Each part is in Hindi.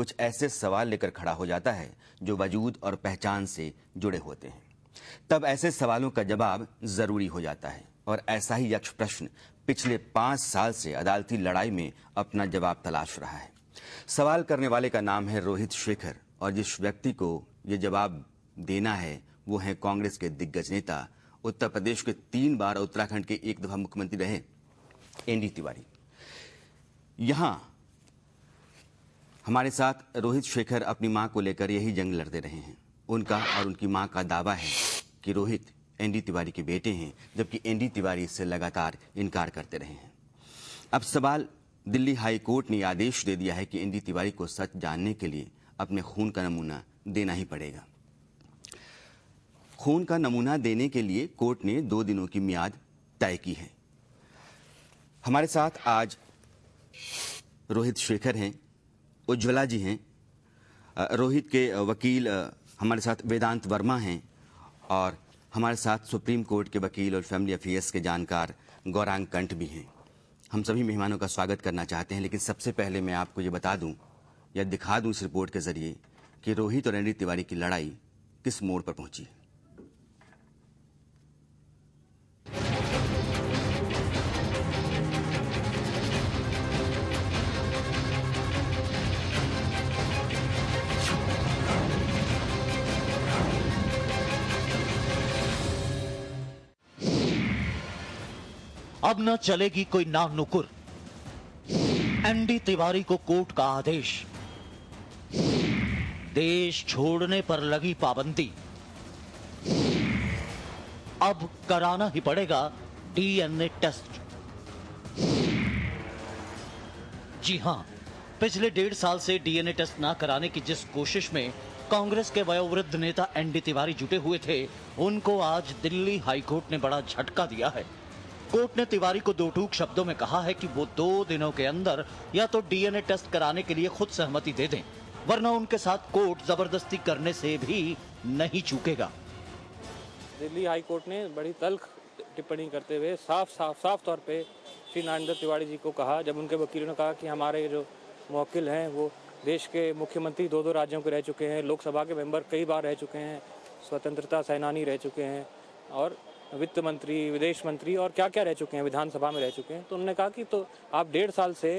कुछ ऐसे सवाल लेकर खड़ा हो जाता है जो वजूद और पहचान से जुड़े होते हैं। तब ऐसे सवालों का जवाब जरूरी हो जाता है और ऐसा ही यक्ष प्रश्न पिछले 5 साल से अदालती लड़ाई में अपना जवाब तलाश रहा है। सवाल करने वाले का नाम है रोहित शेखर और जिस व्यक्ति को ये जवाब देना है वो है कांग्रेस के दिग्गज नेता, उत्तर प्रदेश के 3 बार, उत्तराखंड के 1 दफा मुख्यमंत्री रहे एनडी तिवारी। यहां हमारे साथ रोहित शेखर अपनी मां को लेकर यही जंग लड़ते रहे हैं। उनका और उनकी मां का दावा है कि रोहित एनडी तिवारी के बेटे हैं, जबकि एनडी तिवारी इससे लगातार इनकार करते रहे हैं। अब सवाल, दिल्ली हाई कोर्ट ने आदेश दे दिया है कि एनडी तिवारी को सच जानने के लिए अपने खून का नमूना देना ही पड़ेगा। खून का नमूना देने के लिए कोर्ट ने 2 दिनों की मियाद तय की है। हमारे साथ आज रोहित शेखर हैं, उज्ज्वला जी हैं, रोहित के वकील हमारे साथ वेदांत वर्मा हैं और हमारे साथ सुप्रीम कोर्ट के वकील और फैमिली अफेयर्स के जानकार गौरांग कंठ भी हैं। हम सभी मेहमानों का स्वागत करना चाहते हैं, लेकिन सबसे पहले मैं आपको ये बता दूं या दिखा दूं इस रिपोर्ट के जरिए कि रोहित और एनडी तिवारी की लड़ाई किस मोड़ पर पहुंची है। अब न चलेगी कोई नाम नुकुर। एनडी तिवारी को कोर्ट का आदेश, देश छोड़ने पर लगी पाबंदी। अब कराना ही पड़ेगा डीएनए टेस्ट। जी हां, पिछले 1.5 साल से डीएनए टेस्ट ना कराने की जिस कोशिश में कांग्रेस के वयोवृद्ध नेता एनडी तिवारी जुटे हुए थे, उनको आज दिल्ली हाईकोर्ट ने बड़ा झटका दिया है। कोर्ट ने तिवारी को 2 टूक शब्दों में कहा है कि वो 2 दिनों के अंदर या तो डीएनए टेस्ट कराने के लिए खुद सहमति दे दें, वरना उनके साथ कोर्ट जबरदस्ती करने से भी नहीं चूकेगा। दिल्ली हाई कोर्ट ने बड़ी तल्ख टिप्पणी करते हुए साफ तौर पे श्री नरेंद्र तिवारी जी को कहा, जब उनके वकीलों ने कहा कि हमारे जो मुवक्किल हैं वो देश के मुख्यमंत्री 2 राज्यों के रह चुके हैं, लोकसभा के मेंबर कई बार रह चुके हैं, स्वतंत्रता सेनानी रह चुके हैं और वित्त मंत्री, विदेश मंत्री और क्या क्या रह चुके हैं, विधानसभा में रह चुके हैं। तो उन्होंने कहा कि तो आप 1.5 साल से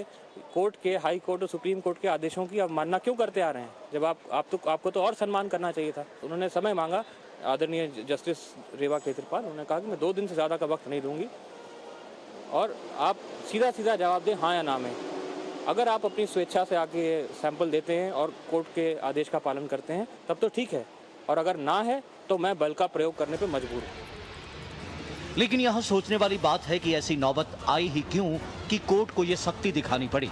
कोर्ट के, हाई कोर्ट और सुप्रीम कोर्ट के आदेशों की अवमानना क्यों करते आ रहे हैं, जब आपको तो और सम्मान करना चाहिए था। उन्होंने समय मांगा आदरणीय जस्टिस रेवा केजरीवाल। उन्होंने कहा कि मैं 2 दिन से ज़्यादा का वक्त नहीं दूंगी और आप सीधा जवाब दें हाँ या ना में। अगर आप अपनी स्वेच्छा से आके सैंपल देते हैं और कोर्ट के आदेश का पालन करते हैं तब तो ठीक है, और अगर ना है तो मैं बल का प्रयोग करने पर मजबूर हूँ। लेकिन यहां सोचने वाली बात है कि ऐसी नौबत आई ही क्यों कि कोर्ट को यह सख्ती दिखानी पड़ी।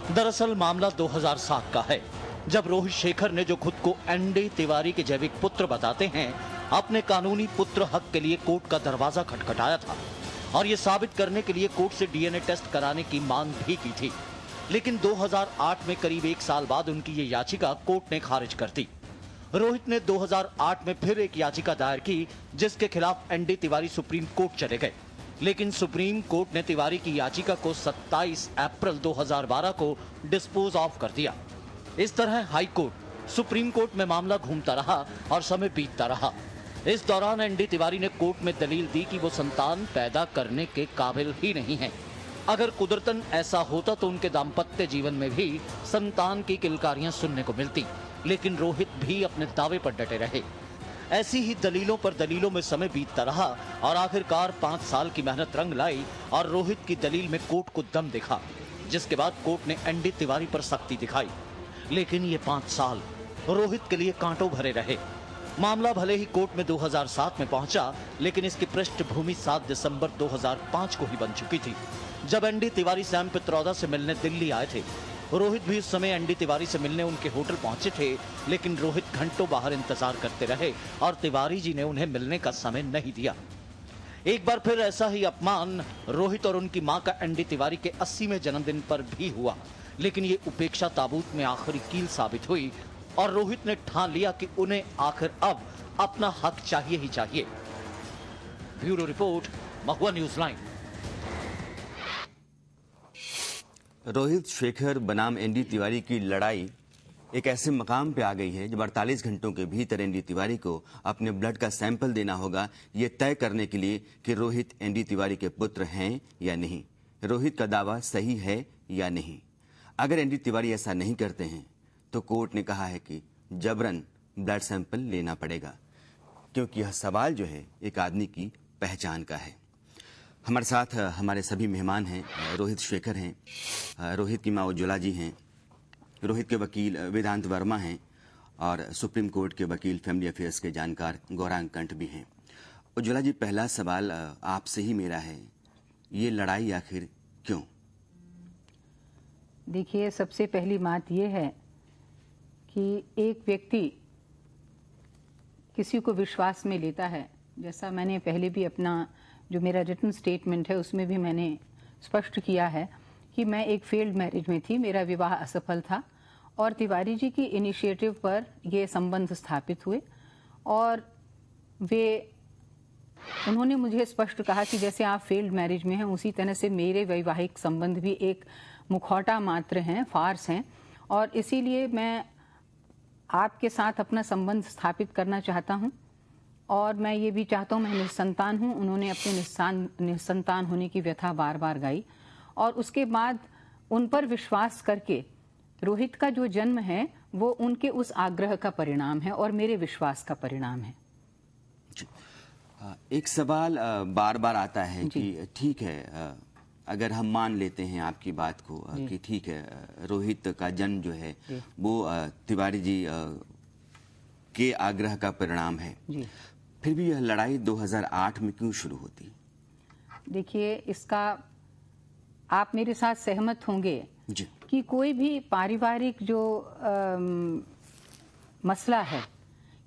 दरअसल मामला 2007 का है, जब रोहित शेखर ने, जो खुद को एनडी तिवारी के जैविक पुत्र बताते हैं, अपने कानूनी पुत्र हक के लिए कोर्ट का दरवाजा खटखटाया था और ये साबित करने के लिए कोर्ट से डीएनए टेस्ट कराने की मांग भी की थी। लेकिन 2008 में करीब 1 साल बाद उनकी ये याचिका कोर्ट ने खारिज कर दी। रोहित ने 2008 में फिर एक याचिका दायर की, जिसके खिलाफ एनडी तिवारी सुप्रीम कोर्ट चले गए। लेकिन सुप्रीम कोर्ट ने तिवारी की याचिका को 27 अप्रैल 2012 को डिस्पोज ऑफ कर दिया। इस तरह हाई कोर्ट, सुप्रीम कोर्ट में मामला घूमता रहा और समय बीतता रहा। इस दौरान एनडी तिवारी ने कोर्ट में दलील दी कि वो संतान पैदा करने के काबिल ही नहीं है। अगर कुदरतन ऐसा होता तो उनके दाम्पत्य जीवन में भी संतान की किलकारियां सुनने को मिलती, लेकिन रोहित भी अपने दावे पर डटे रहे। ऐसी ही दलीलों पर दलीलों में समय बीतता रहा और आखिरकार 5 साल की मेहनत रंग लाई और रोहित की दलील में कोर्ट को दम दिखा, जिसके बाद कोर्ट ने एनडी तिवारी पर सख्ती दिखाई। लेकिन ये 5 साल रोहित के लिए कांटों भरे रहे। मामला भले ही कोर्ट में 2007 में पहुंचा, लेकिन इसकी पृष्ठभूमि 7 दिसंबर 2005 को ही बन चुकी थी, जब एनडी तिवारी सैम पित्रोदा से मिलने दिल्ली आए थे। रोहित भी उस समय एनडी तिवारी से मिलने उनके होटल पहुंचे थे, लेकिन रोहित घंटों बाहर इंतजार करते रहे और तिवारी जी ने उन्हें मिलने का समय नहीं दिया। एक बार फिर ऐसा ही अपमान रोहित और उनकी मां का एनडी तिवारी के 80वें जन्मदिन पर भी हुआ, लेकिन ये उपेक्षा ताबूत में आखिरी कील साबित हुई और रोहित ने ठान लिया कि उन्हें आखिर अब अपना हक चाहिए ही चाहिए। ब्यूरो रिपोर्ट, महुआ न्यूज लाइन। रोहित शेखर बनाम एनडी तिवारी की लड़ाई एक ऐसे मकाम पे आ गई है जब 48 घंटों के भीतर एनडी तिवारी को अपने ब्लड का सैंपल देना होगा, ये तय करने के लिए कि रोहित एनडी तिवारी के पुत्र हैं या नहीं, रोहित का दावा सही है या नहीं। अगर एनडी तिवारी ऐसा नहीं करते हैं तो कोर्ट ने कहा है कि जबरन ब्लड सैंपल लेना पड़ेगा, क्योंकि यह सवाल जो है एक आदमी की पहचान का है। हमारे साथ हमारे सभी मेहमान हैं। रोहित शेखर हैं, रोहित की माँ उज्ज्वला जी हैं, रोहित के वकील वेदांत वर्मा हैं और सुप्रीम कोर्ट के वकील फैमिली अफेयर्स के जानकार गौरांग कंठ भी हैं। उज्ज्वला जी, पहला सवाल आपसे ही मेरा है, ये लड़ाई आखिर क्यों? देखिए, सबसे पहली बात यह है कि एक व्यक्ति किसी को विश्वास में लेता है, जैसा मैंने पहले भी अपना जो मेरा रिटन स्टेटमेंट है उसमें भी मैंने स्पष्ट किया है कि मैं एक फेल्ड मैरिज में थी, मेरा विवाह असफल था और तिवारी जी की इनिशिएटिव पर ये संबंध स्थापित हुए और उन्होंने मुझे स्पष्ट कहा कि जैसे आप फेल्ड मैरिज में हैं उसी तरह से मेरे वैवाहिक संबंध भी एक मुखौटा मात्र हैं, फार्स हैं, और इसीलिए मैं आपके साथ अपना संबंध स्थापित करना चाहता हूं और मैं ये भी चाहता हूं, मैं निसंतान हूं। उन्होंने अपने निसंतान होने की व्यथा बार बार गाई और उसके बाद उन पर विश्वास करके रोहित का जो जन्म है वो उनके उस आग्रह का परिणाम है और मेरे विश्वास का परिणाम है। एक सवाल बार बार आता है कि ठीक है, अगर हम मान लेते हैं आपकी बात को कि ठीक है, रोहित का जन्म जो है वो तिवारी जी के आग्रह का परिणाम है, फिर भी यह लड़ाई 2008 में क्यों शुरू होती? देखिए, इसका आप मेरे साथ सहमत होंगे कि कोई भी पारिवारिक जो मसला है,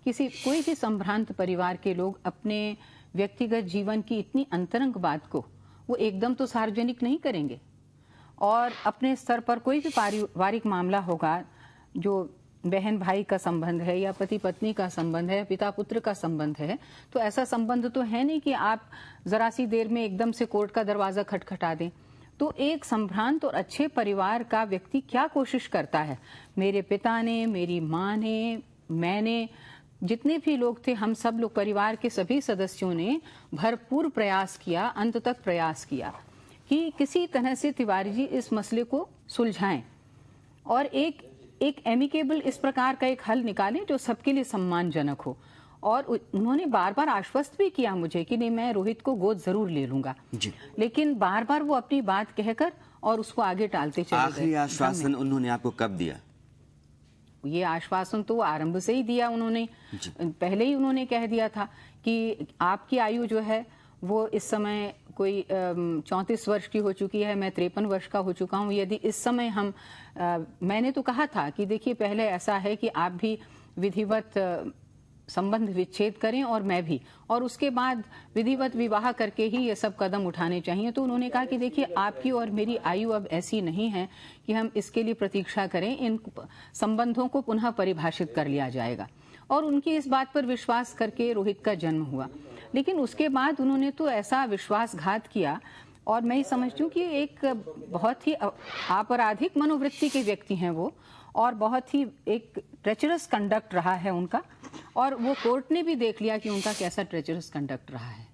कोई भी संभ्रांत परिवार के लोग अपने व्यक्तिगत जीवन की इतनी अंतरंग बात को वो एकदम तो सार्वजनिक नहीं करेंगे और अपने स्तर पर कोई भी पारिवारिक मामला होगा, जो बहन भाई का संबंध है या पति पत्नी का संबंध है, पिता पुत्र का संबंध है, तो ऐसा संबंध तो है नहीं कि आप जरा सी देर में एकदम से कोर्ट का दरवाजा खटखटा दें। तो एक संभ्रांत और अच्छे परिवार का व्यक्ति क्या कोशिश करता है, मेरे पिता ने, मेरी माँ ने, मैंने, जितने भी लोग थे, हम सब लोग परिवार के सभी सदस्यों ने भरपूर प्रयास किया, अंत तक प्रयास किया कि किसी तरह से तिवारी जी इस मसले को सुलझाएं और एक एमिकेबल इस प्रकार का एक हल निकालें जो सबके लिए सम्मानजनक हो। और उन्होंने बार बार आश्वस्त भी किया मुझे कि नहीं, मैं रोहित को गोद जरूर ले लूंगा, लेकिन बार बार वो अपनी बात कहकर और उसको आगे टालते चले गए। आखिरी आश्वासन उन्होंने आपको कब दिया? ये आश्वासन तो आरंभ से ही दिया उन्होंने, पहले ही उन्होंने कह दिया था कि आपकी आयु जो है वो इस समय कोई 34 वर्ष की हो चुकी है, मैं 53 वर्ष का हो चुका हूँ। यदि इस समय मैंने तो कहा था कि देखिए, पहले ऐसा है कि आप भी विधिवत संबंध विच्छेद करें और मैं भी, और उसके बाद विधिवत विवाह करके ही ये सब कदम उठाने चाहिए। तो उन्होंने कहा कि देखिए, आपकी और मेरी आयु अब ऐसी नहीं है कि हम इसके लिए प्रतीक्षा करें, इन संबंधों को पुनः परिभाषित कर लिया जाएगा। और उनकी इस बात पर विश्वास करके रोहित का जन्म हुआ। लेकिन उसके बाद उन्होंने तो ऐसा विश्वासघात किया, और मैं समझती हूँ कि एक बहुत ही आपराधिक मनोवृत्ति के व्यक्ति हैं वो, और बहुत ही एक ट्रेचरस कंडक्ट रहा है उनका, और वो कोर्ट ने भी देख लिया कि उनका कैसा ट्रेचरस कंडक्ट रहा है।